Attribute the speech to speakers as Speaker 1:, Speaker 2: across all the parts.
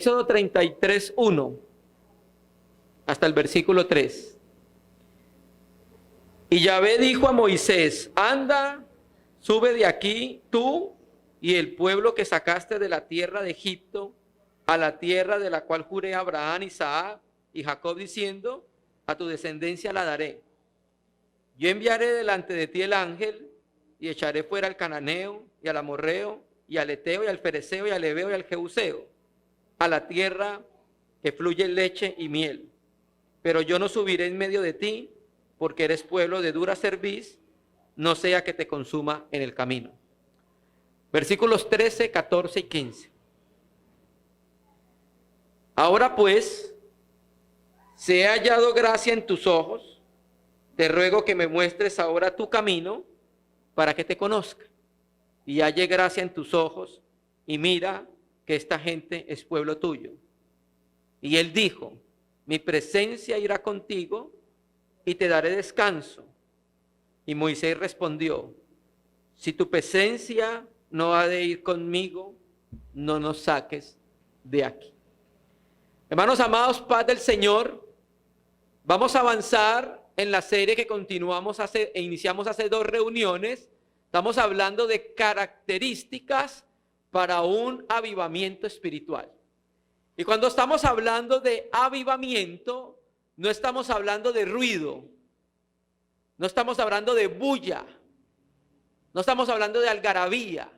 Speaker 1: Éxodo 33, 1 hasta el versículo 3. Y Yahvé dijo a Moisés: anda, sube de aquí tú y el pueblo que sacaste de la tierra de Egipto a la tierra de la cual juré a Abraham, Isaac y Jacob, diciendo: a tu descendencia la daré. Yo enviaré delante de ti el ángel y echaré fuera al cananeo y al amorreo y al eteo y al fereceo y al heveo y al jebuseo a la tierra que fluye leche y miel. Pero yo no subiré en medio de ti, porque eres pueblo de dura cerviz, no sea que te consuma en el camino. Versículos 13, 14 y 15. Ahora pues, si he hallado gracia en tus ojos, te ruego que me muestres ahora tu camino para que te conozca y halle gracia en tus ojos, y mira que esta gente es pueblo tuyo. Y él dijo: mi presencia irá contigo y te daré descanso. Y Moisés respondió: si tu presencia no ha de ir conmigo, no nos saques de aquí. Hermanos amados, paz del Señor. Vamos a avanzar en la serie que iniciamos hace 2 reuniones. Estamos hablando de características para un avivamiento espiritual. Y cuando estamos hablando de avivamiento, no estamos hablando de ruido, no estamos hablando de bulla, no estamos hablando de algarabía.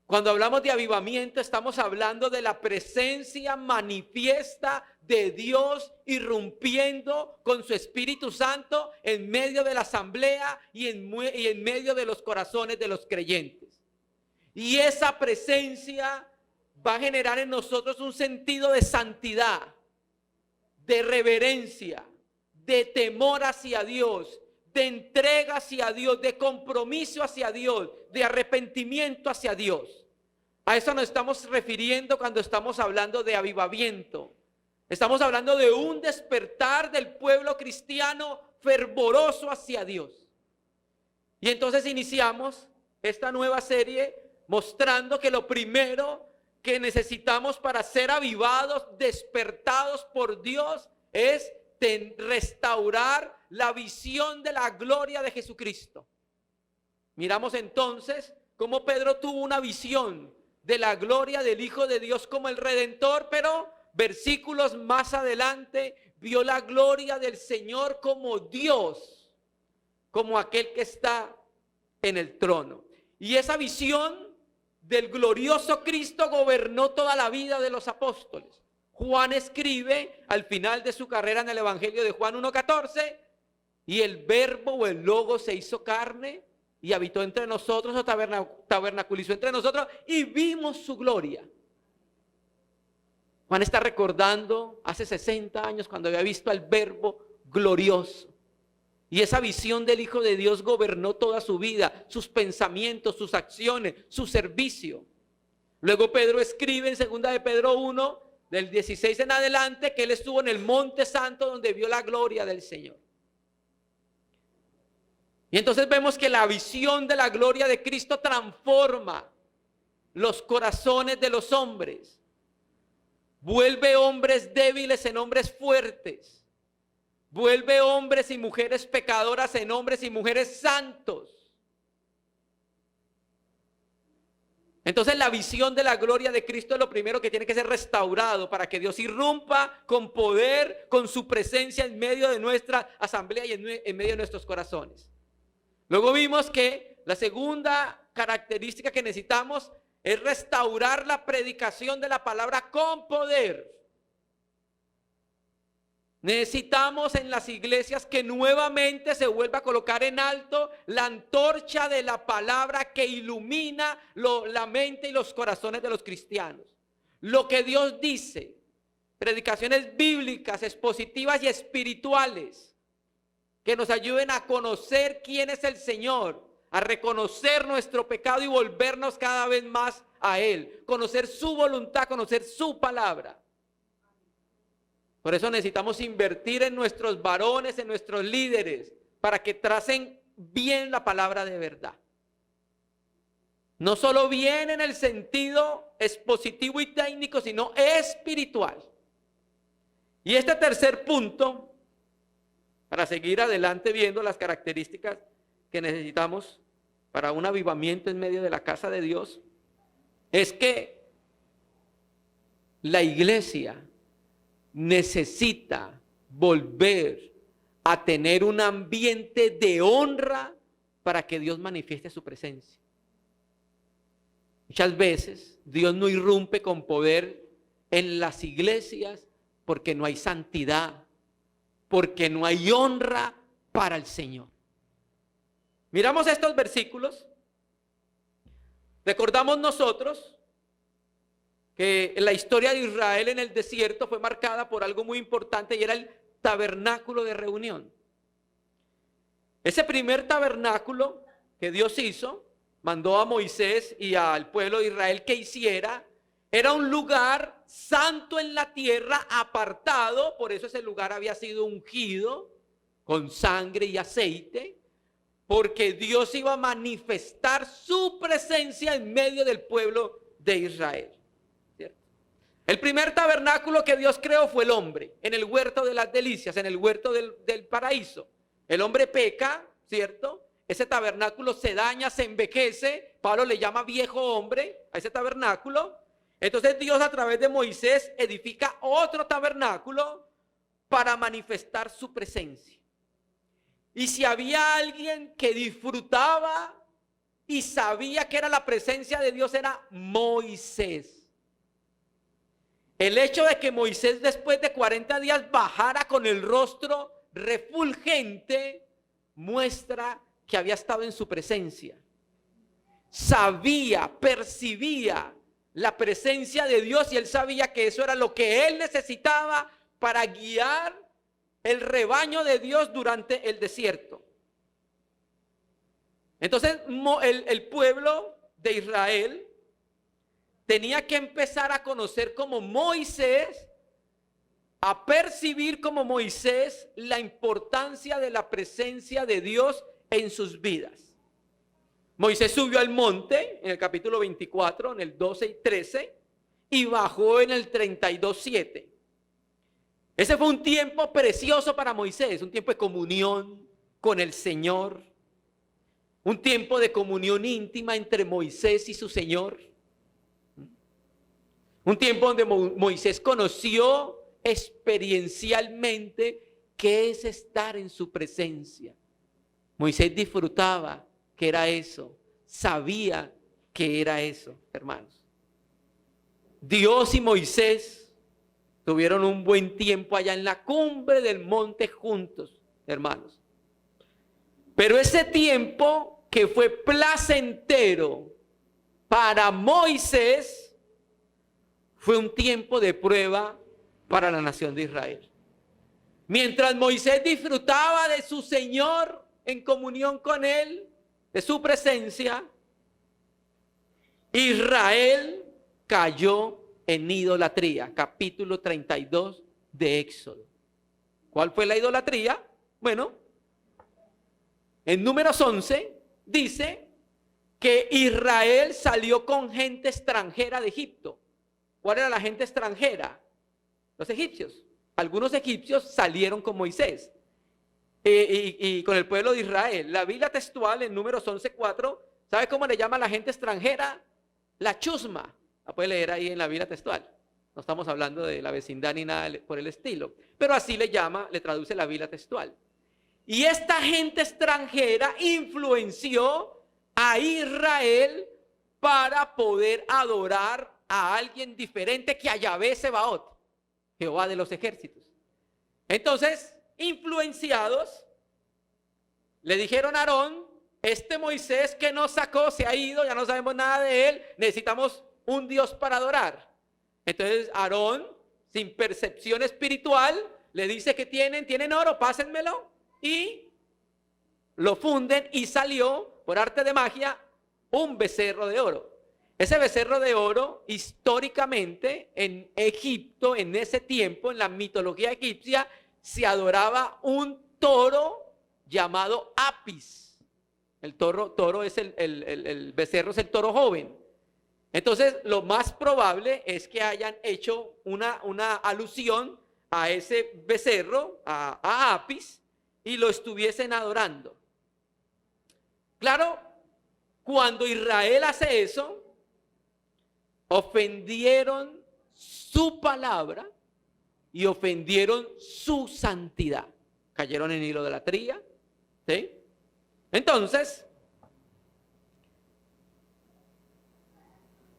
Speaker 1: Cuando hablamos de avivamiento, estamos hablando de la presencia manifiesta de Dios irrumpiendo con su Espíritu Santo en medio de la asamblea y en medio de los corazones de los creyentes. Y esa presencia va a generar en nosotros un sentido de santidad, de reverencia, de temor hacia Dios, de entrega hacia Dios, de compromiso hacia Dios, de arrepentimiento hacia Dios. A eso nos estamos refiriendo cuando estamos hablando de avivamiento. Estamos hablando de un despertar del pueblo cristiano fervoroso hacia Dios. Y entonces iniciamos esta nueva serie mostrando que lo primero que necesitamos para ser avivados, despertados por Dios, es restaurar la visión de la gloria de Jesucristo. Miramos entonces cómo Pedro tuvo una visión de la gloria del Hijo de Dios como el Redentor, pero versículos más adelante vio la gloria del Señor como Dios, como aquel que está en el trono. Y esa visión del glorioso Cristo gobernó toda la vida de los apóstoles. Juan escribe al final de su carrera en el Evangelio de Juan 1:14, y el verbo o el logo se hizo carne y habitó entre nosotros, o tabernaculizó entre nosotros, y vimos su gloria. Juan está recordando hace 60 años cuando había visto al verbo glorioso. Y esa visión del Hijo de Dios gobernó toda su vida, sus pensamientos, sus acciones, su servicio. Luego Pedro escribe en 2 de Pedro 1, del 16 en adelante, que él estuvo en el Monte Santo donde vio la gloria del Señor. Y entonces vemos que la visión de la gloria de Cristo transforma los corazones de los hombres. Vuelve hombres débiles en hombres fuertes. Vuelve hombres y mujeres pecadoras en hombres y mujeres santos. Entonces la visión de la gloria de Cristo es lo primero que tiene que ser restaurado para que Dios irrumpa con poder, con su presencia en medio de nuestra asamblea y en medio de nuestros corazones. Luego vimos que la segunda característica que necesitamos es restaurar la predicación de la palabra con poder. Necesitamos en las iglesias que nuevamente se vuelva a colocar en alto la antorcha de la palabra que ilumina la mente y los corazones de los cristianos. Lo que Dios dice, predicaciones bíblicas, expositivas y espirituales, que nos ayuden a conocer quién es el Señor, a reconocer nuestro pecado y volvernos cada vez más a Él, conocer su voluntad, conocer su palabra. Por eso necesitamos invertir en nuestros varones, en nuestros líderes, para que tracen bien la palabra de verdad. no solo bien en el sentido expositivo y técnico, sino espiritual. Y este tercer punto, para seguir adelante viendo las características que necesitamos para un avivamiento en medio de la casa de Dios, es que la iglesia necesita volver a tener un ambiente de honra para que Dios manifieste su presencia. Muchas veces Dios no irrumpe con poder en las iglesias porque no hay santidad, porque no hay honra para el Señor. Miramos estos versículos. Recordamos nosotros que la historia de Israel en el desierto fue marcada por algo muy importante y era el tabernáculo de reunión. Ese primer tabernáculo que Dios hizo, mandó a Moisés y al pueblo de Israel que hiciera, era un lugar santo en la tierra, apartado, por eso ese lugar había sido ungido con sangre y aceite, porque Dios iba a manifestar su presencia en medio del pueblo de Israel. ¿Cierto? El primer tabernáculo que Dios creó fue el hombre, en el huerto de las delicias, en el huerto del paraíso. El hombre peca, ¿cierto? Ese tabernáculo se daña, se envejece. Pablo le llama viejo hombre a ese tabernáculo. Entonces Dios a través de Moisés edifica otro tabernáculo para manifestar su presencia. Y si había alguien que disfrutaba y sabía que era la presencia de Dios, era Moisés. El hecho de que Moisés después de 40 días bajara con el rostro refulgente muestra que había estado en su presencia. Sabía, percibía la presencia de Dios y él sabía que eso era lo que él necesitaba para guiar el rebaño de Dios durante el desierto. Entonces el pueblo de Israel tenía que empezar a conocer como Moisés, a percibir como Moisés la importancia de la presencia de Dios en sus vidas. Moisés subió al monte en el capítulo 24, en el 12 y 13, y bajó en el 32:7. Ese fue un tiempo precioso para Moisés, un tiempo de comunión con el Señor, un tiempo de comunión íntima entre Moisés y su Señor, un tiempo donde Moisés conoció experiencialmente qué es estar en su presencia. Moisés disfrutaba que era eso, sabía que era eso, hermanos. Dios y Moisés tuvieron un buen tiempo allá en la cumbre del monte juntos, hermanos. Pero ese tiempo que fue placentero para Moisés fue un tiempo de prueba para la nación de Israel. Mientras Moisés disfrutaba de su Señor en comunión con él, de su presencia, Israel cayó en idolatría. Capítulo 32 de Éxodo. ¿Cuál fue la idolatría? Bueno, en Números 11 dice que Israel salió con gente extranjera de Egipto. ¿Cuál era la gente extranjera? Los egipcios. Algunos egipcios salieron con Moisés y con el pueblo de Israel. La Biblia textual en Números 11:4, ¿sabe cómo le llama a la gente extranjera? La chusma. La puede leer ahí en la Biblia textual. No estamos hablando de la vecindad ni nada por el estilo. Pero así le llama, le traduce la Biblia textual. Y esta gente extranjera influenció a Israel para poder adorar a alguien diferente que a Yahvé Sebaot, Jehová de los ejércitos. Entonces, influenciados, le dijeron a Aarón: este Moisés que nos sacó se ha ido, ya no sabemos nada de él, necesitamos un Dios para adorar. Entonces Aarón, sin percepción espiritual, le dice que tienen oro, pásenmelo, y lo funden y salió por arte de magia un becerro de oro. Ese becerro de oro, históricamente en Egipto, en ese tiempo, en la mitología egipcia, se adoraba un toro llamado Apis. El toro es el becerro es el toro joven. Entonces, lo más probable es que hayan hecho una alusión a ese becerro, a Apis, y lo estuviesen adorando. Claro, cuando Israel hace eso, ofendieron su palabra y ofendieron su santidad. Cayeron en idolatría, ¿sí? Entonces,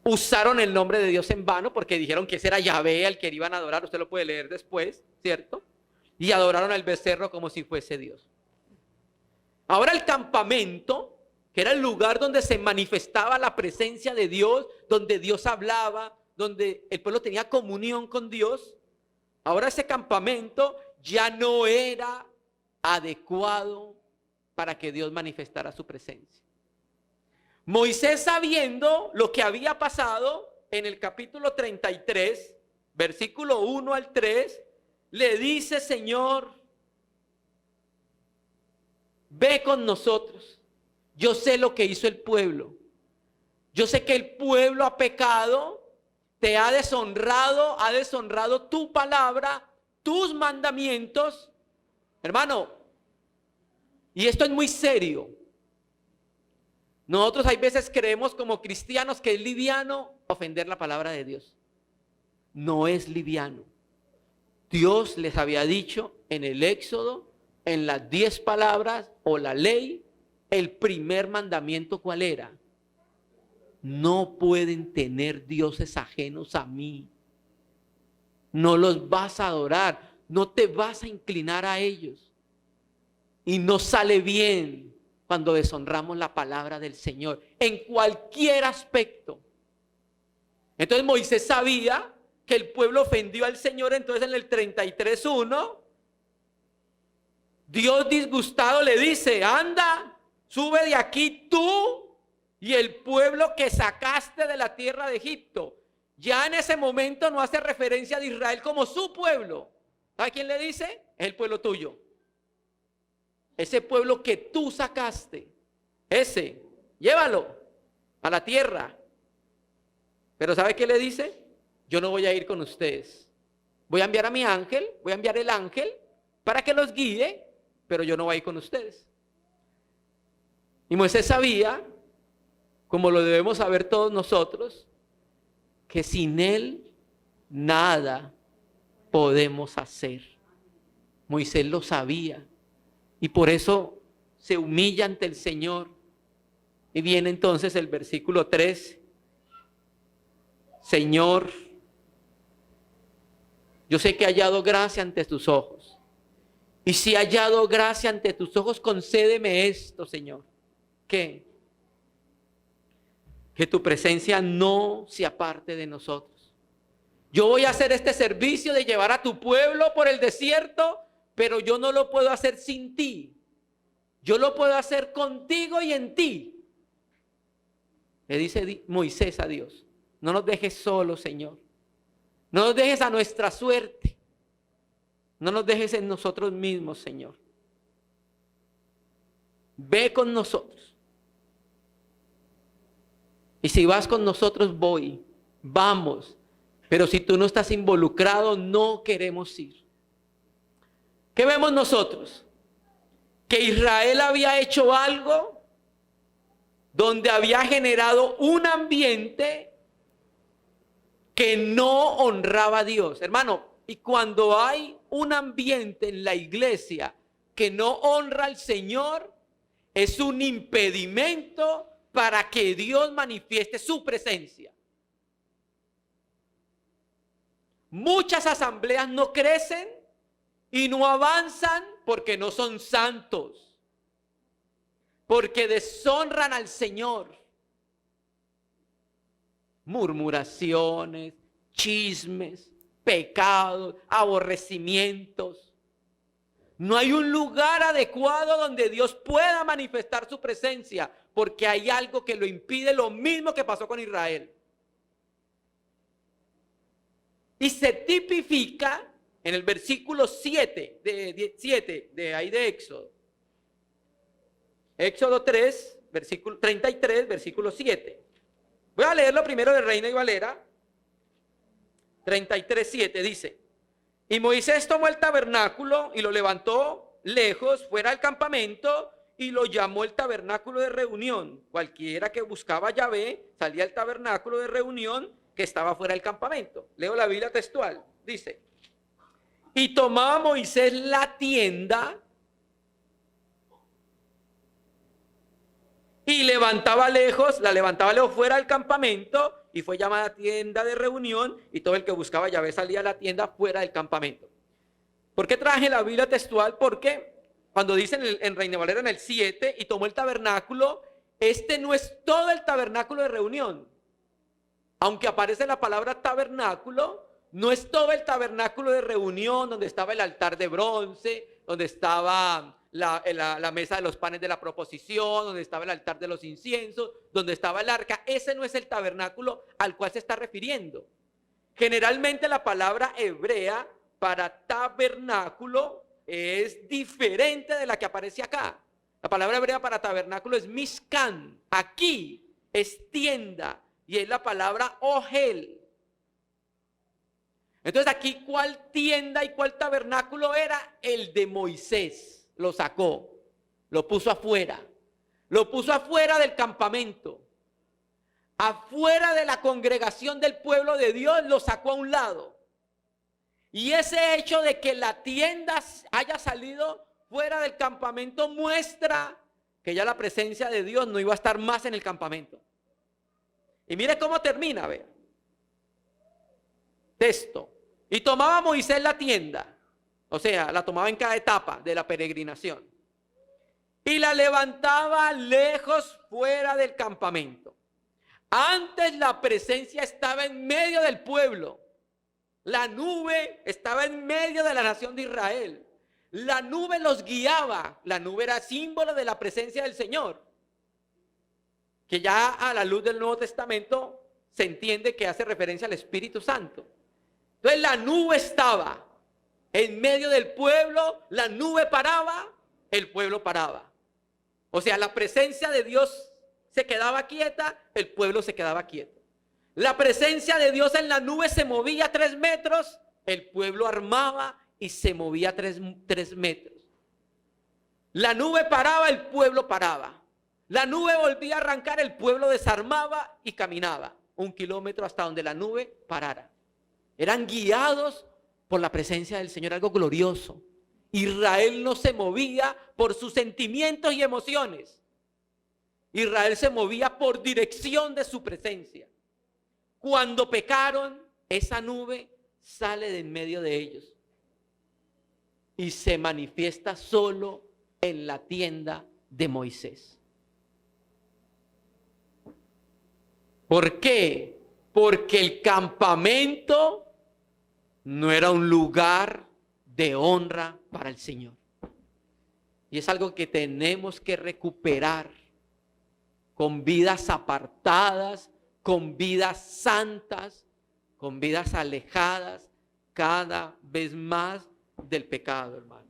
Speaker 1: usaron el nombre de Dios en vano porque dijeron que ese era Yahvé al que iban a adorar. Usted lo puede leer después, ¿cierto? Y adoraron al becerro como si fuese Dios. Ahora el campamento, que era el lugar donde se manifestaba la presencia de Dios, donde Dios hablaba, donde el pueblo tenía comunión con Dios, ahora ese campamento ya no era adecuado para que Dios manifestara su presencia. Moisés, sabiendo lo que había pasado en el capítulo 33, versículo 1 al 3, le dice: Señor, ve con nosotros. Yo sé lo que hizo el pueblo. Yo sé que el pueblo ha pecado, te ha deshonrado tu palabra, tus mandamientos. Hermano, y esto es muy serio. Nosotros hay veces creemos como cristianos que es liviano ofender la palabra de Dios. No es liviano. Dios les había dicho en el Éxodo, en las 10 palabras o la ley, el primer mandamiento, ¿cuál era? No pueden tener dioses ajenos a mí. No los vas a adorar, no te vas a inclinar a ellos. Y no sale bien cuando deshonramos la palabra del Señor, en cualquier aspecto. Entonces Moisés sabía que el pueblo ofendió al Señor. Entonces en el 33:1, Dios disgustado le dice: anda, sube de aquí tú y el pueblo que sacaste de la tierra de Egipto. Ya en ese momento no hace referencia de Israel como su pueblo. ¿A quién le dice? Es el pueblo tuyo. Ese pueblo que tú sacaste, ese, llévalo a la tierra. Pero ¿sabe qué le dice? Yo no voy a ir con ustedes. Voy a enviar a mi ángel, voy a enviar el ángel para que los guíe, pero yo no voy a ir con ustedes. Y Moisés sabía, como lo debemos saber todos nosotros, que sin él nada podemos hacer. Moisés lo sabía. Y por eso se humilla ante el Señor. Y viene entonces el versículo 3. Señor, yo sé que he hallado gracia ante tus ojos. Y si he hallado gracia ante tus ojos, concédeme esto, Señor. ¿Qué? Que tu presencia no se aparte de nosotros. Yo voy a hacer este servicio de llevar a tu pueblo por el desierto, pero yo no lo puedo hacer sin ti. Yo lo puedo hacer contigo y en ti. Le dice Moisés a Dios: no nos dejes solos, Señor. No nos dejes a nuestra suerte. No nos dejes en nosotros mismos, Señor. Ve con nosotros. Y si vas con nosotros, vamos. Pero si tú no estás involucrado, no queremos ir. ¿Qué vemos nosotros? Que Israel había hecho algo donde había generado un ambiente que no honraba a Dios. Hermano, y cuando hay un ambiente en la iglesia que no honra al Señor, es un impedimento para que Dios manifieste su presencia. Muchas asambleas no crecen y no avanzan porque no son santos, porque deshonran al Señor. Murmuraciones, chismes, pecados, aborrecimientos. No hay un lugar adecuado donde Dios pueda manifestar su presencia, porque hay algo que lo impide, lo mismo que pasó con Israel. Y se tipifica en el versículo 7 de ahí de Éxodo. Éxodo 3, versículo 33, versículo 7. Voy a leerlo primero de Reina y Valera. 33:7 dice: y Moisés tomó el tabernáculo y lo levantó lejos, fuera del campamento, y lo llamó el tabernáculo de reunión. Cualquiera que buscaba a Yahvé salía al tabernáculo de reunión que estaba fuera del campamento. Leo la Biblia textual. Dice: y tomaba Moisés la tienda y la levantaba lejos fuera del campamento, y fue llamada tienda de reunión, y todo el que buscaba a Yahvé salía a la tienda fuera del campamento. ¿Por qué traje la Biblia textual? Porque cuando dicen en Reina Valera en el 7, y tomó el tabernáculo, este no es todo el tabernáculo de reunión. Aunque aparece la palabra tabernáculo, no es todo el tabernáculo de reunión donde estaba el altar de bronce, donde estaba la mesa de los panes de la proposición, donde estaba el altar de los inciensos, donde estaba el arca. Ese no es el tabernáculo al cual se está refiriendo. Generalmente la palabra hebrea para tabernáculo es diferente de la que aparece acá. La palabra hebrea para tabernáculo es mishkan. Aquí es tienda y es la palabra ohel. Entonces aquí, ¿cuál tienda y cuál tabernáculo era? El de Moisés. Lo sacó, lo puso afuera del campamento, afuera de la congregación del pueblo de Dios, lo sacó a un lado. Y ese hecho de que la tienda haya salido fuera del campamento muestra que ya la presencia de Dios no iba a estar más en el campamento. Y mire cómo termina, vea. Texto: y tomaba Moisés la tienda, o sea, la tomaba en cada etapa de la peregrinación, y la levantaba lejos fuera del campamento. Antes la presencia estaba en medio del pueblo. La nube estaba en medio de la nación de Israel. La nube los guiaba. La nube era símbolo de la presencia del Señor, que ya a la luz del Nuevo Testamento se entiende que hace referencia al Espíritu Santo. Entonces la nube estaba en medio del pueblo, la nube paraba, el pueblo paraba. O sea, la presencia de Dios se quedaba quieta, el pueblo se quedaba quieto. La presencia de Dios en la nube se movía 3 metros, el pueblo armaba y se movía 3 metros. La nube paraba, el pueblo paraba. La nube volvía a arrancar, el pueblo desarmaba y caminaba 1 kilómetro hasta donde la nube parara. Eran guiados por la presencia del Señor, algo glorioso. Israel no se movía por sus sentimientos y emociones. Israel se movía por dirección de su presencia. Cuando pecaron, esa nube sale de en medio de ellos y se manifiesta solo en la tienda de Moisés. ¿Por qué? Porque el campamento no era un lugar de honra para el Señor. Y es algo que tenemos que recuperar con vidas apartadas, con vidas santas, con vidas alejadas cada vez más del pecado, hermanos.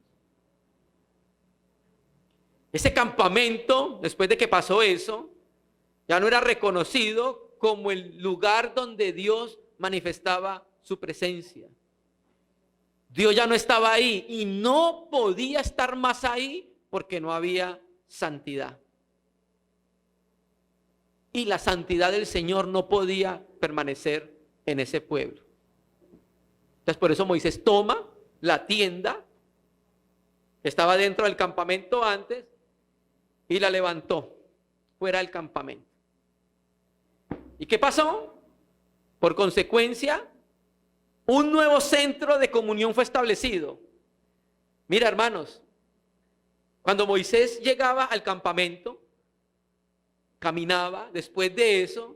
Speaker 1: Ese campamento, después de que pasó eso, ya no era reconocido como el lugar donde Dios manifestaba su presencia. Dios ya no estaba ahí y no podía estar más ahí porque no había santidad. Y la santidad del Señor no podía permanecer en ese pueblo. Entonces por eso Moisés toma la tienda que estaba dentro del campamento antes y la levantó fuera del campamento. ¿Y qué pasó? Por consecuencia, un nuevo centro de comunión fue establecido. Mira, hermanos, cuando Moisés llegaba al campamento, caminaba, después de eso,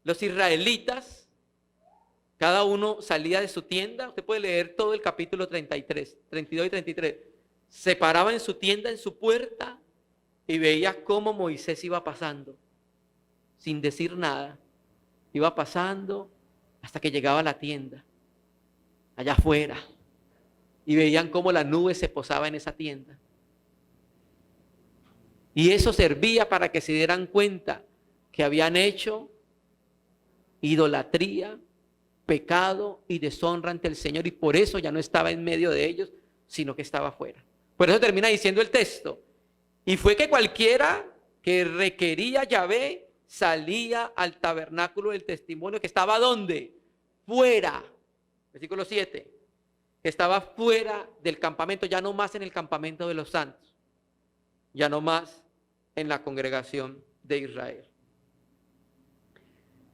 Speaker 1: los israelitas, cada uno salía de su tienda. Usted puede leer todo el capítulo 33, 32 y 33. Se paraba en su tienda, en su puerta, y veía cómo Moisés iba pasando, sin decir nada. Iba pasando hasta que llegaba a la tienda, allá afuera, y veían cómo la nube se posaba en esa tienda. Y eso servía para que se dieran cuenta que habían hecho idolatría, pecado y deshonra ante el Señor, y por eso ya no estaba en medio de ellos, sino que estaba afuera. Por eso termina diciendo el texto: y fue que cualquiera que requería Yahvé salía al tabernáculo del testimonio, que estaba ¿dónde? Fuera. Versículo 7. Que estaba fuera del campamento, ya no más en el campamento de los santos, ya no más en la congregación de Israel.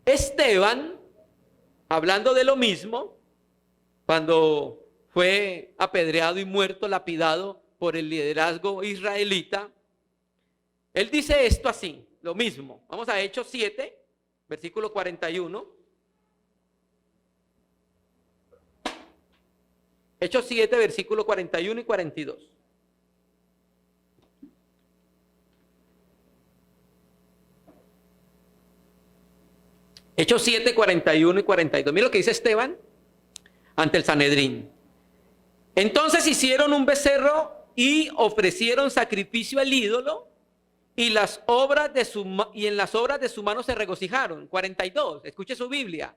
Speaker 1: Esteban, hablando de lo mismo, cuando fue apedreado y muerto, lapidado por el liderazgo israelita, él dice esto así, lo mismo. Vamos a Hechos 7, versículo 41. Hechos 7, versículo 41 y 42. Hechos 7, 41 y 42. Mira lo que dice Esteban ante el Sanedrín. Entonces hicieron un becerro y ofrecieron sacrificio al ídolo, y en las obras de su mano se regocijaron. 42, escuche su Biblia.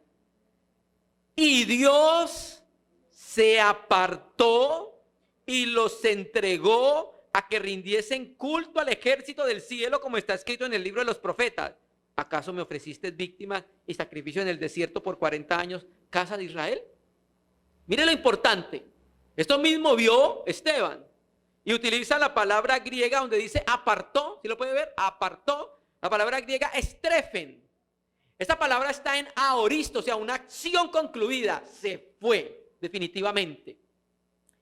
Speaker 1: Y Dios se apartó y los entregó a que rindiesen culto al ejército del cielo, como está escrito en el libro de los profetas. ¿Acaso me ofreciste víctimas y sacrificio en el desierto por 40 años, casa de Israel? Mire lo importante. Esto mismo vio Esteban y utiliza la palabra griega donde dice apartó. ¿Sí lo puede ver? Apartó. La palabra griega estrefen. Esta palabra está en aoristo, o sea, una acción concluida. Se fue definitivamente.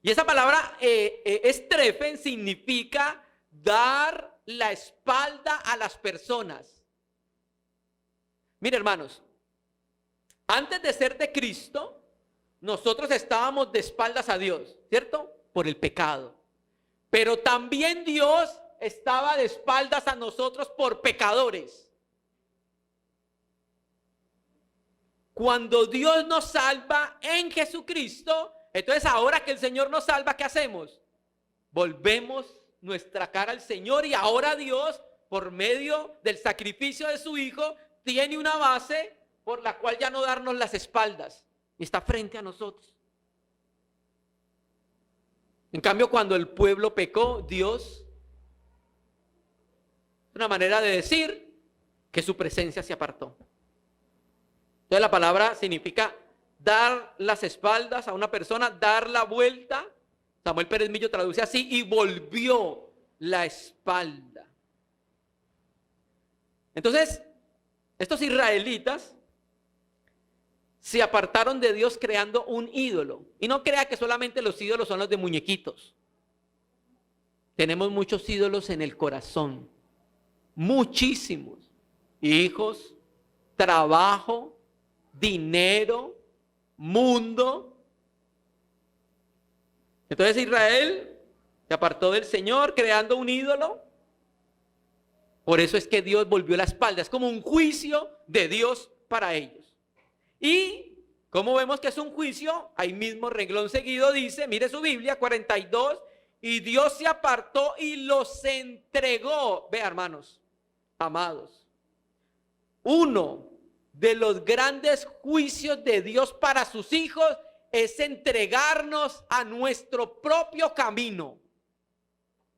Speaker 1: Y esa palabra estrefen significa dar la espalda a las personas. Mire, hermanos, antes de ser de Cristo, nosotros estábamos de espaldas a Dios, ¿cierto? Por el pecado. Pero también Dios estaba de espaldas a nosotros por pecadores. Cuando Dios nos salva en Jesucristo, entonces ahora que el Señor nos salva, ¿qué hacemos? Volvemos nuestra cara al Señor, y ahora Dios, por medio del sacrificio de su Hijo, tiene una base por la cual ya no darnos las espaldas, y está frente a nosotros. En cambio, cuando el pueblo pecó, Dios, una manera de decir que su presencia se apartó. Entonces la palabra significa dar las espaldas a una persona, dar la vuelta. Samuel Pérez Millo traduce así: y volvió la espalda. Entonces, estos israelitas se apartaron de Dios creando un ídolo. Y no crea que solamente los ídolos son los de muñequitos. Tenemos muchos ídolos en el corazón. Muchísimos. Hijos, trabajo, dinero, mundo. Entonces Israel se apartó del Señor creando un ídolo. Por eso es que Dios volvió la espalda. Es como un juicio de Dios para ellos. Y como vemos que es un juicio, ahí mismo renglón seguido dice, mire su Biblia, 42, y Dios se apartó y los entregó. Vea, hermanos, amados, uno de los grandes juicios de Dios para sus hijos es entregarnos a nuestro propio camino.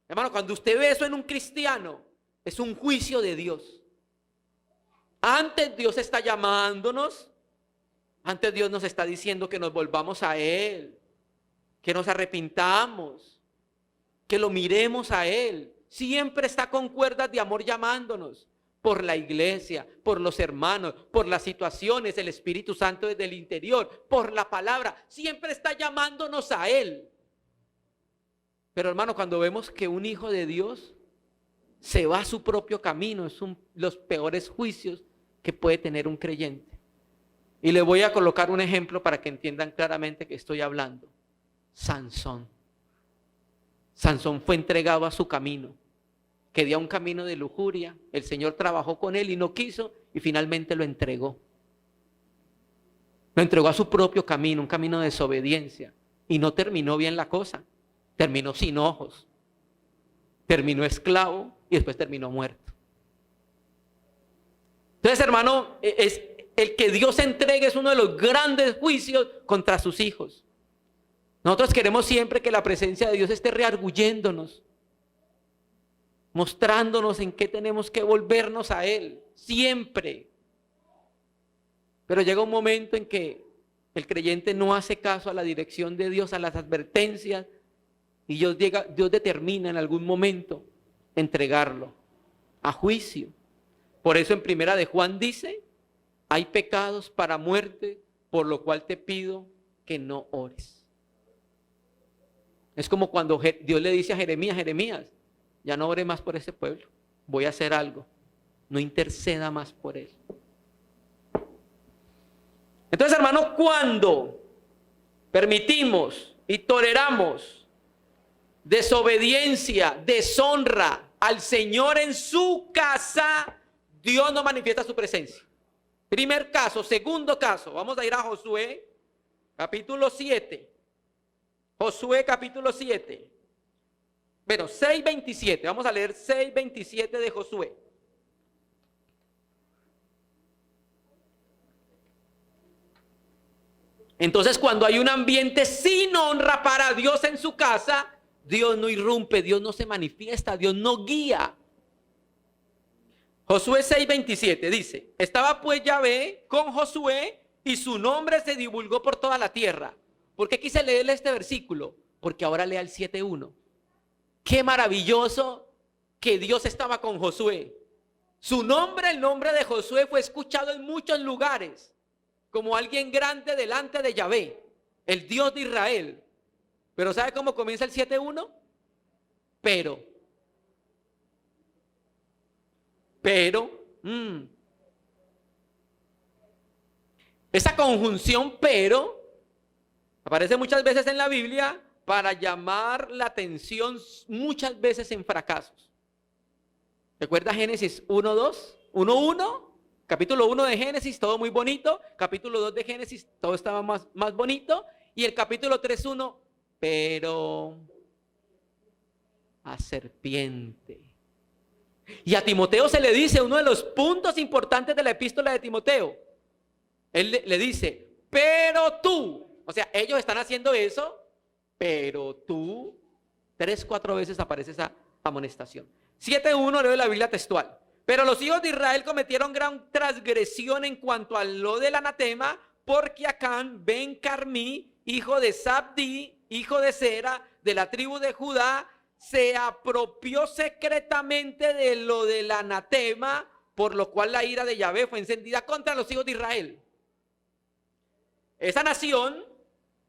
Speaker 1: Hermano, cuando usted ve eso en un cristiano, es un juicio de Dios. Antes Dios está llamándonos, antes Dios nos está diciendo que nos volvamos a Él, que nos arrepintamos, que lo miremos a Él. Siempre está con cuerdas de amor llamándonos. Por la iglesia, por los hermanos, por las situaciones, el Espíritu Santo desde el interior, por la palabra, siempre está llamándonos a Él. Pero hermano, cuando vemos que un hijo de Dios se va a su propio camino, son los peores juicios que puede tener un creyente. Y le voy a colocar un ejemplo para que entiendan claramente que estoy hablando. Sansón. Sansón fue entregado a su camino. Quería un camino de lujuria, el Señor trabajó con él y no quiso, y finalmente lo entregó. Lo entregó a su propio camino, un camino de desobediencia, y no terminó bien la cosa. Terminó sin ojos, terminó esclavo, y después terminó muerto. Entonces, hermano, es el que Dios entregue es uno de los grandes juicios contra sus hijos. Nosotros queremos siempre que la presencia de Dios esté rearguyéndonos, mostrándonos en qué tenemos que volvernos a Él, siempre. Pero llega un momento en que el creyente no hace caso a la dirección de Dios, a las advertencias, y Dios determina en algún momento entregarlo a juicio. Por eso en Primera de Juan dice, hay pecados para muerte, por lo cual te pido que no ores. Es como cuando Dios le dice a Jeremías, ya no ore más por ese pueblo, voy a hacer algo, no interceda más por él. Entonces, hermano, cuando permitimos y toleramos desobediencia, deshonra al Señor en su casa, Dios no manifiesta su presencia. Primer caso. Segundo caso, vamos a ir a Josué, capítulo 7. Josué, capítulo 7. Bueno, 6:27. Vamos a leer 6:27 de Josué. Entonces, cuando hay un ambiente sin honra para Dios en su casa, Dios no irrumpe, Dios no se manifiesta, Dios no guía. Josué 6:27 dice, estaba pues Yahvé con Josué y su nombre se divulgó por toda la tierra. ¿Por qué quise leerle este versículo? Porque ahora lea el 7:1. Qué maravilloso que Dios estaba con Josué. Su nombre, el nombre de Josué, fue escuchado en muchos lugares como alguien grande delante de Yahvé, el Dios de Israel. Pero ¿sabe cómo comienza el 7:1? Pero. Esa conjunción pero aparece muchas veces en la Biblia para llamar la atención muchas veces en fracasos. ¿Recuerda Génesis 1:1? Capítulo 1 de Génesis, todo muy bonito. Capítulo 2 de Génesis, todo estaba más bonito. Y el capítulo 3:1, pero a serpiente. Y a Timoteo se le dice, uno de los puntos importantes de la epístola de Timoteo, él le dice, pero tú, o sea, ellos están haciendo eso, pero tú, 3-4 veces aparece esa amonestación. 7:1 leo la Biblia textual. Pero los hijos de Israel cometieron gran transgresión en cuanto a lo del anatema, porque Acán ben Carmí, hijo de Sabdi, hijo de Sera, de la tribu de Judá, se apropió secretamente de lo del anatema, por lo cual la ira de Yahvé fue encendida contra los hijos de Israel. Esa nación,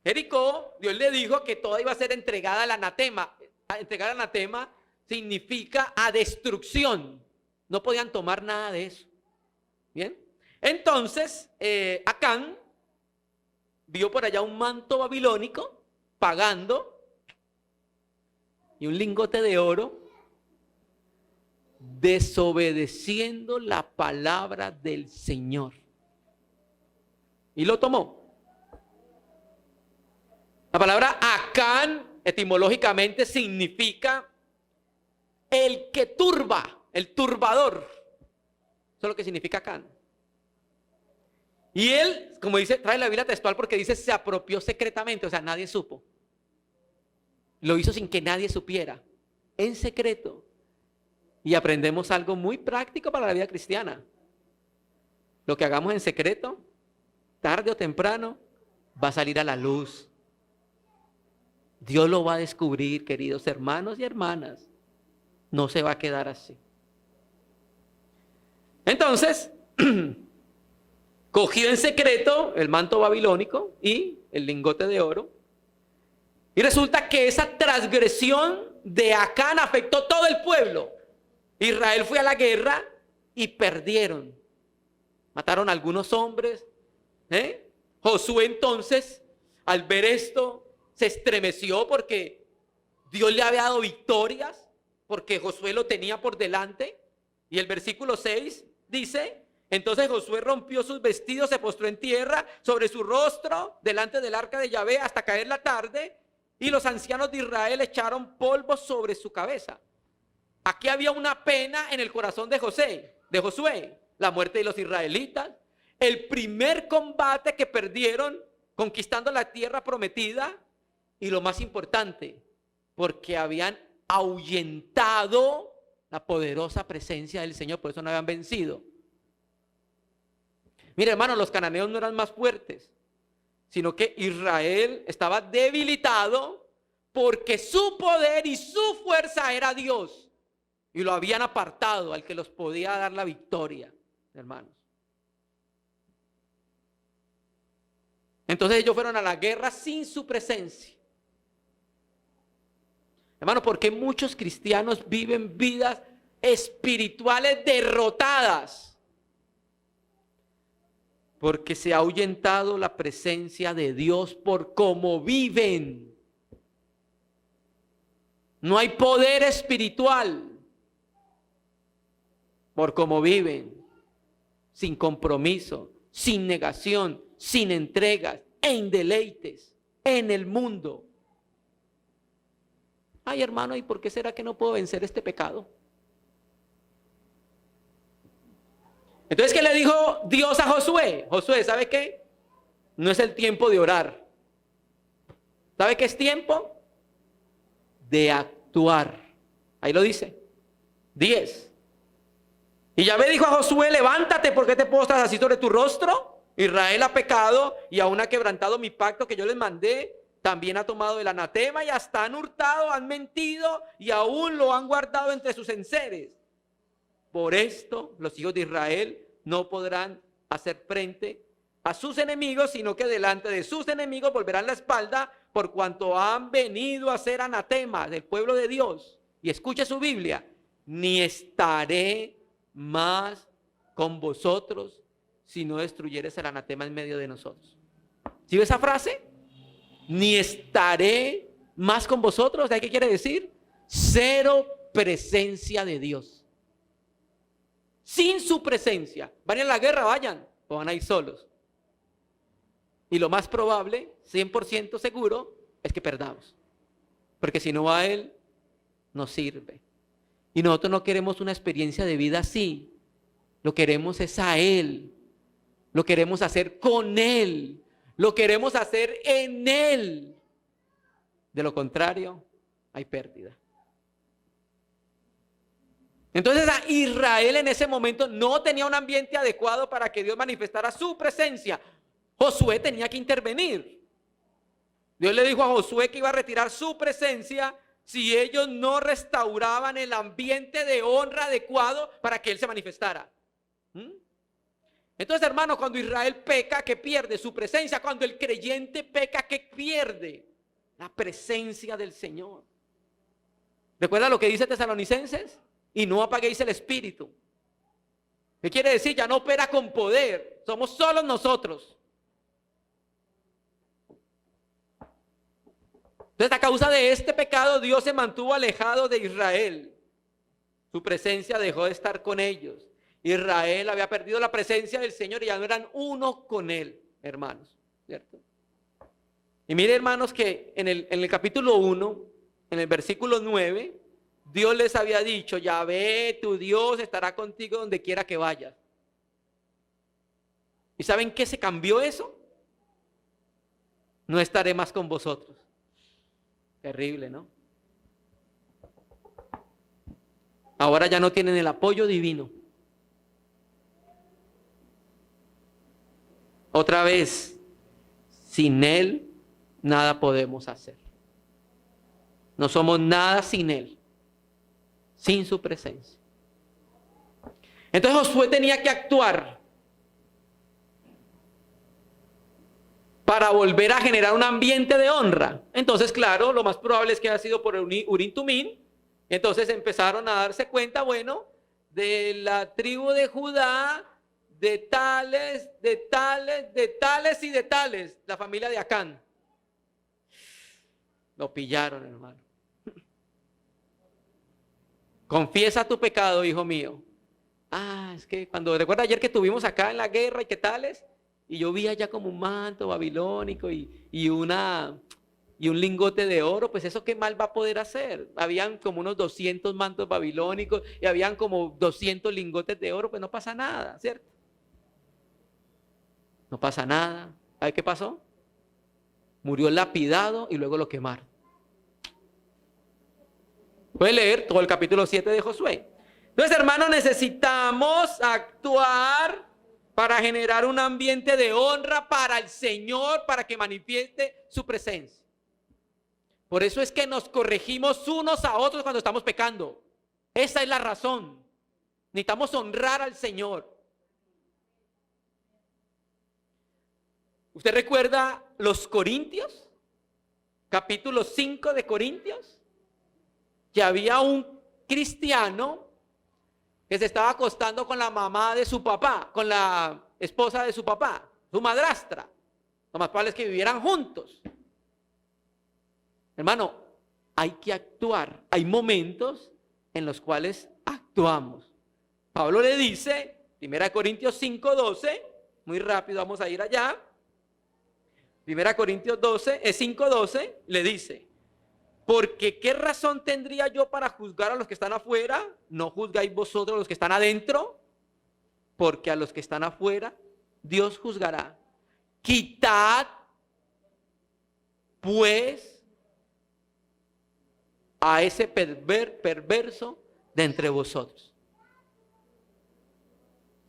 Speaker 1: Jericó, Dios le dijo que toda iba a ser entregada al anatema. Entregar al anatema significa a destrucción. No podían tomar nada de eso. Bien. Entonces, Acán vio por allá un manto babilónico pagando y un lingote de oro, desobedeciendo la palabra del Señor. Y lo tomó. La palabra Acán etimológicamente significa el que turba, el turbador. Eso es lo que significa Acán. Y él, como dice, trae la Biblia textual porque dice se apropió secretamente, o sea, nadie supo. Lo hizo sin que nadie supiera, en secreto. Y aprendemos algo muy práctico para la vida cristiana. Lo que hagamos en secreto, tarde o temprano, va a salir a la luz. Dios lo va a descubrir, queridos hermanos y hermanas. No se va a quedar así. Entonces, cogió en secreto el manto babilónico y el lingote de oro. Y resulta que esa transgresión de Acán afectó todo el pueblo. Israel fue a la guerra y perdieron. Mataron a algunos hombres. Josué entonces, al ver esto, se estremeció porque Dios le había dado victorias, porque Josué lo tenía por delante. Y el versículo 6 dice, entonces Josué rompió sus vestidos, se postró en tierra sobre su rostro delante del arca de Yahvé hasta caer la tarde. Y los ancianos de Israel echaron polvo sobre su cabeza. Aquí había una pena en el corazón de Josué, la muerte de los israelitas, el primer combate que perdieron conquistando la tierra prometida, y lo más importante, porque habían ahuyentado la poderosa presencia del Señor, por eso no habían vencido. Mire, hermano, los cananeos no eran más fuertes, sino que Israel estaba debilitado porque su poder y su fuerza era Dios, y lo habían apartado al que los podía dar la victoria, hermanos. Entonces ellos fueron a la guerra sin su presencia. Hermano, ¿por qué muchos cristianos viven vidas espirituales derrotadas? Porque se ha ahuyentado la presencia de Dios por cómo viven. No hay poder espiritual por cómo viven, sin compromiso, sin negación, sin entregas, en deleites, en el mundo. Ay, hermano, ¿y por qué será que no puedo vencer este pecado? Entonces, ¿qué le dijo Dios a Josué? Josué, ¿sabe qué? No es el tiempo de orar. ¿Sabe qué es tiempo? De actuar. Ahí lo dice. 10. Y Yahvé dijo a Josué, levántate, ¿por qué te postras así sobre tu rostro? Israel ha pecado y aún ha quebrantado mi pacto que yo les mandé. También ha tomado el anatema y hasta han hurtado, han mentido y aún lo han guardado entre sus enseres. Por esto los hijos de Israel no podrán hacer frente a sus enemigos, sino que delante de sus enemigos volverán la espalda, por cuanto han venido a ser anatema del pueblo de Dios. Y escuche su Biblia, ni estaré más con vosotros si no destruyeres el anatema en medio de nosotros. ¿Sí ve esa frase? Ni estaré más con vosotros. ¿Sabes qué quiere decir? Cero presencia de Dios. Sin su presencia. ¿Van a la guerra? Vayan. O van a ir solos. Y lo más probable, 100% seguro, es que perdamos. Porque si no va a Él, no sirve. Y nosotros no queremos una experiencia de vida así. Lo queremos es a Él. Lo queremos hacer con Él. Lo queremos hacer en Él. De lo contrario, hay pérdida. Entonces a Israel en ese momento no tenía un ambiente adecuado para que Dios manifestara su presencia. Josué tenía que intervenir. Dios le dijo a Josué que iba a retirar su presencia si ellos no restauraban el ambiente de honra adecuado para que Él se manifestara. Entonces, hermano, cuando Israel peca, ¿qué pierde? Su presencia. Cuando el creyente peca, ¿qué pierde? La presencia del Señor. ¿Recuerda lo que dice Tesalonicenses? Y no apaguéis el espíritu. ¿Qué quiere decir? Ya no opera con poder. Somos solos nosotros. Entonces, a causa de este pecado, Dios se mantuvo alejado de Israel. Su presencia dejó de estar con ellos. Israel había perdido la presencia del Señor y ya no eran uno con Él, hermanos, ¿cierto? Y mire, hermanos, que en el capítulo 1, en el versículo 9, Dios les había dicho, Yahvé, tu Dios estará contigo donde quiera que vayas. ¿Y saben qué se cambió eso? No estaré más con vosotros. Terrible, ¿no? Ahora ya no tienen el apoyo divino. Otra vez, sin Él nada podemos hacer. No somos nada sin Él, sin su presencia. Entonces Josué tenía que actuar para volver a generar un ambiente de honra. Entonces, claro, lo más probable es que haya sido por Urim Tumim. Entonces empezaron a darse cuenta, bueno, de la tribu de Judá, de tales y de tales, la familia de Acán. Lo pillaron, hermano. Confiesa tu pecado, hijo mío. Es que cuando recuerda ayer que tuvimos acá en la guerra y qué tales, y yo vi allá como un manto babilónico y una y un lingote de oro, pues eso qué mal va a poder hacer. Habían como unos 200 mantos babilónicos y habían como 200 lingotes de oro, pues no pasa nada, ¿cierto? No pasa nada. ¿Sabe qué pasó? Murió lapidado y luego lo quemaron. Puede leer todo el capítulo 7 de Josué. Entonces, hermanos, necesitamos actuar para generar un ambiente de honra para el Señor, para que manifieste su presencia. Por eso es que nos corregimos unos a otros cuando estamos pecando. Esa es la razón. Necesitamos honrar al Señor. ¿Usted recuerda los Corintios? Capítulo 5 de Corintios. Que había un cristiano que se estaba acostando con la mamá de su papá, con la esposa de su papá, su madrastra. Lo más probable es que vivieran juntos. Hermano, hay que actuar. Hay momentos en los cuales actuamos. Pablo le dice, 1 Corintios 5:12, muy rápido vamos a ir allá. 1 Corintios 5:12 le dice, porque ¿qué razón tendría yo para juzgar a los que están afuera? ¿No juzgáis vosotros a los que están adentro? Porque a los que están afuera Dios juzgará. Quitad pues a ese perverso de entre vosotros.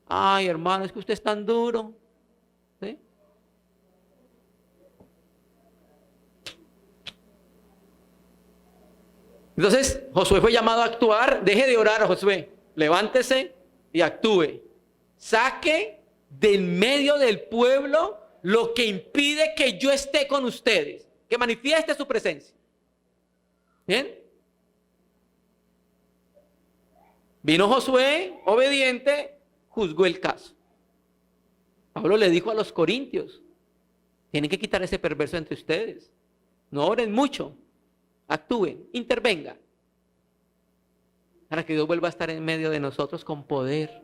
Speaker 1: Ay, hermano, es que usted es tan duro. ¿Sí? Entonces, Josué fue llamado a actuar. Deje de orar, Josué. Levántese y actúe. Saque del medio del pueblo lo que impide que yo esté con ustedes. Que manifieste su presencia. ¿Bien? Vino Josué, obediente, juzgó el caso. Pablo le dijo a los corintios, tienen que quitar ese perverso entre ustedes. No oren mucho, actúen, intervengan. Para que Dios vuelva a estar en medio de nosotros con poder.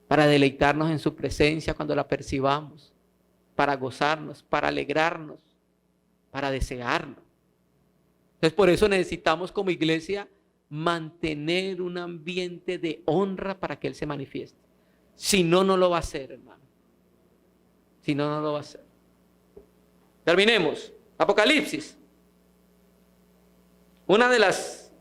Speaker 1: Para deleitarnos en su presencia cuando la percibamos. Para gozarnos, para alegrarnos, para desearlo. Entonces por eso necesitamos como iglesia mantener un ambiente de honra para que Él se manifieste. Si no, no lo va a hacer, hermano. Si no, no lo va a hacer. Terminemos. Apocalipsis. Una de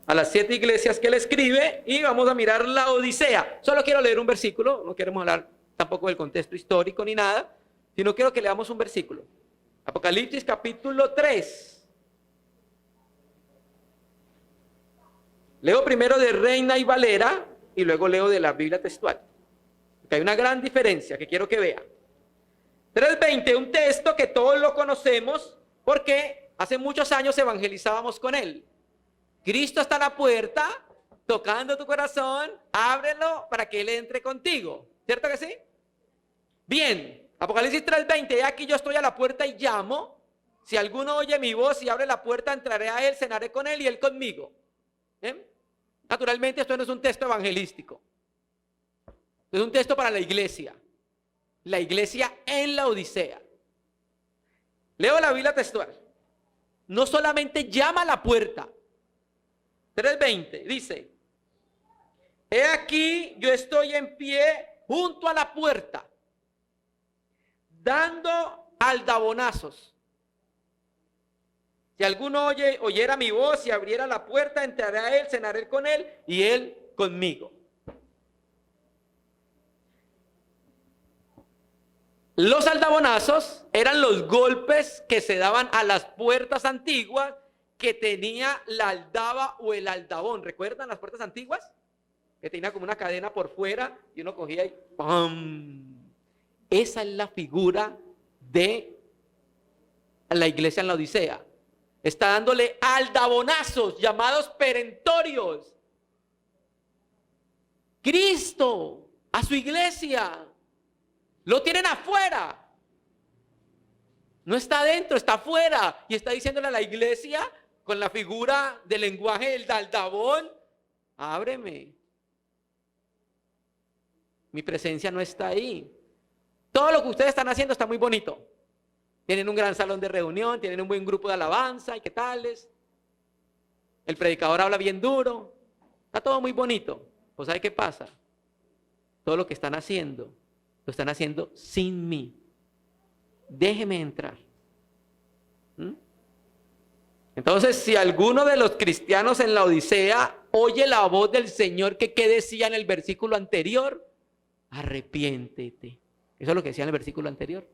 Speaker 1: a las 7 iglesias que Él escribe, y vamos a mirar la Odisea. Solo quiero leer un versículo, no queremos hablar tampoco del contexto histórico ni nada, sino quiero que leamos un versículo. Apocalipsis capítulo 3. Leo primero de Reina y Valera y luego leo de la Biblia textual. Porque hay una gran diferencia que quiero que vea. 3:20, un texto que todos lo conocemos porque hace muchos años evangelizábamos con él. Cristo está a la puerta, tocando tu corazón, ábrelo para que Él entre contigo. ¿Cierto que sí? Bien, Apocalipsis 3:20, aquí yo estoy a la puerta y llamo. Si alguno oye mi voz y abre la puerta, entraré a Él, cenaré con Él y Él conmigo. ¿Bien? Naturalmente esto no es un texto evangelístico. Es un texto para la iglesia. La iglesia en la Odisea. Leo la Biblia textual. No solamente llama a la puerta. 3:20 dice, he aquí yo estoy en pie junto a la puerta, dando aldabonazos. Si alguno oyera mi voz y abriera la puerta, entraré a Él, cenaré con Él y Él conmigo. Los aldabonazos eran los golpes que se daban a las puertas antiguas que tenía la aldaba o el aldabón. ¿Recuerdan las puertas antiguas? Que tenía como una cadena por fuera y uno cogía y ¡pam! Esa es la figura de la iglesia en la Odisea. Está dándole aldabonazos llamados perentorios. Cristo a su iglesia. Lo tienen afuera. No está adentro, está afuera. Y está diciéndole a la iglesia con la figura del lenguaje del aldabón, ábreme. Mi presencia no está ahí. Todo lo que ustedes están haciendo está muy bonito. Tienen un gran salón de reunión, tienen un buen grupo de alabanza, ¿y qué tales? El predicador habla bien duro, está todo muy bonito. Pues ¿sabe qué pasa? Todo lo que están haciendo, lo están haciendo sin mí. Déjeme entrar. ¿Mm? Entonces, si alguno de los cristianos en la Odisea oye la voz del Señor, ¿qué decía en el versículo anterior? Arrepiéntete. Eso es lo que decía en el versículo anterior.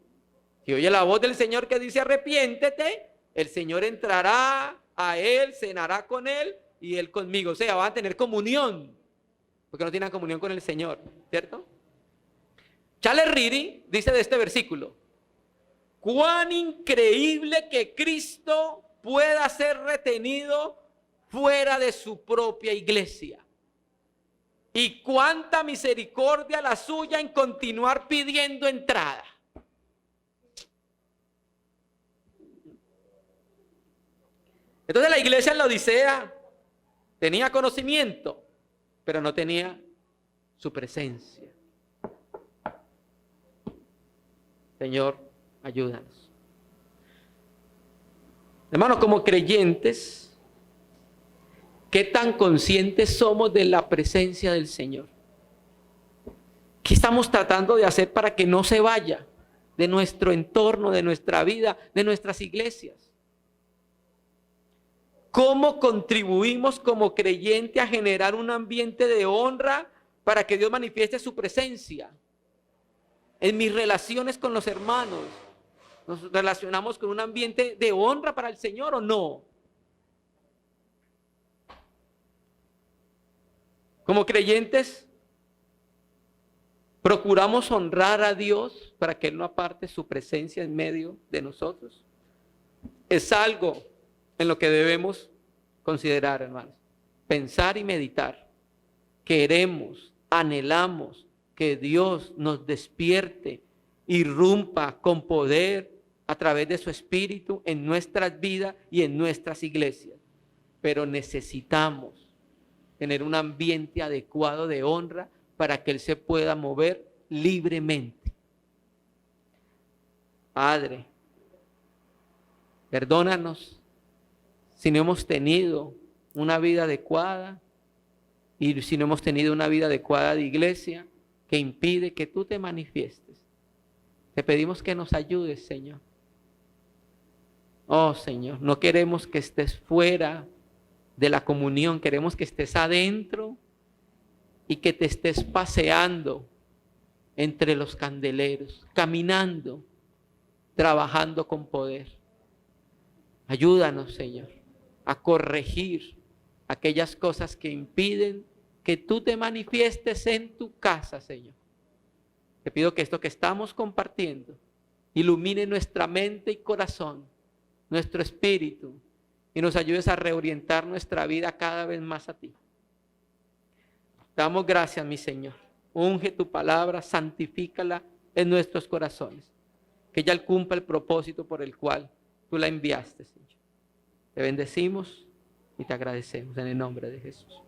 Speaker 1: Si oye la voz del Señor que dice arrepiéntete, el Señor entrará a él, cenará con él y él conmigo. O sea, van a tener comunión, porque no tienen comunión con el Señor, ¿cierto? Charles Reedy dice de este versículo: cuán increíble que Cristo pueda ser retenido fuera de su propia iglesia. Y cuánta misericordia la suya en continuar pidiendo entrada. Entonces la iglesia en la Odisea tenía conocimiento, pero no tenía su presencia. Señor, ayúdanos. Hermanos, como creyentes, ¿qué tan conscientes somos de la presencia del Señor? ¿Qué estamos tratando de hacer para que no se vaya de nuestro entorno, de nuestra vida, de nuestras iglesias? ¿Cómo contribuimos como creyentes a generar un ambiente de honra para que Dios manifieste su presencia? En mis relaciones con los hermanos, ¿nos relacionamos con un ambiente de honra para el Señor o no? Como creyentes, ¿procuramos honrar a Dios para que Él no aparte su presencia en medio de nosotros? Es algo en lo que debemos considerar, hermanos. Pensar y meditar. Queremos, anhelamos que Dios nos despierte, irrumpa con poder a través de su Espíritu en nuestras vidas y en nuestras iglesias. Pero necesitamos tener un ambiente adecuado de honra para que Él se pueda mover libremente. Padre, perdónanos si no hemos tenido una vida adecuada y si no hemos tenido una vida adecuada de iglesia que impide que tú te manifiestes. Te pedimos que nos ayudes, Señor. Oh, Señor, no queremos que estés fuera de la comunión, queremos que estés adentro y que te estés paseando entre los candeleros, caminando, trabajando con poder. Ayúdanos, Señor, a corregir aquellas cosas que impiden que tú te manifiestes en tu casa, Señor. Te pido que esto que estamos compartiendo ilumine nuestra mente y corazón, nuestro espíritu, y nos ayudes a reorientar nuestra vida cada vez más a ti. Damos gracias, mi Señor. Unge tu palabra, santifícala en nuestros corazones. Que ella cumpla el propósito por el cual tú la enviaste, Señor. Te bendecimos y te agradecemos en el nombre de Jesús.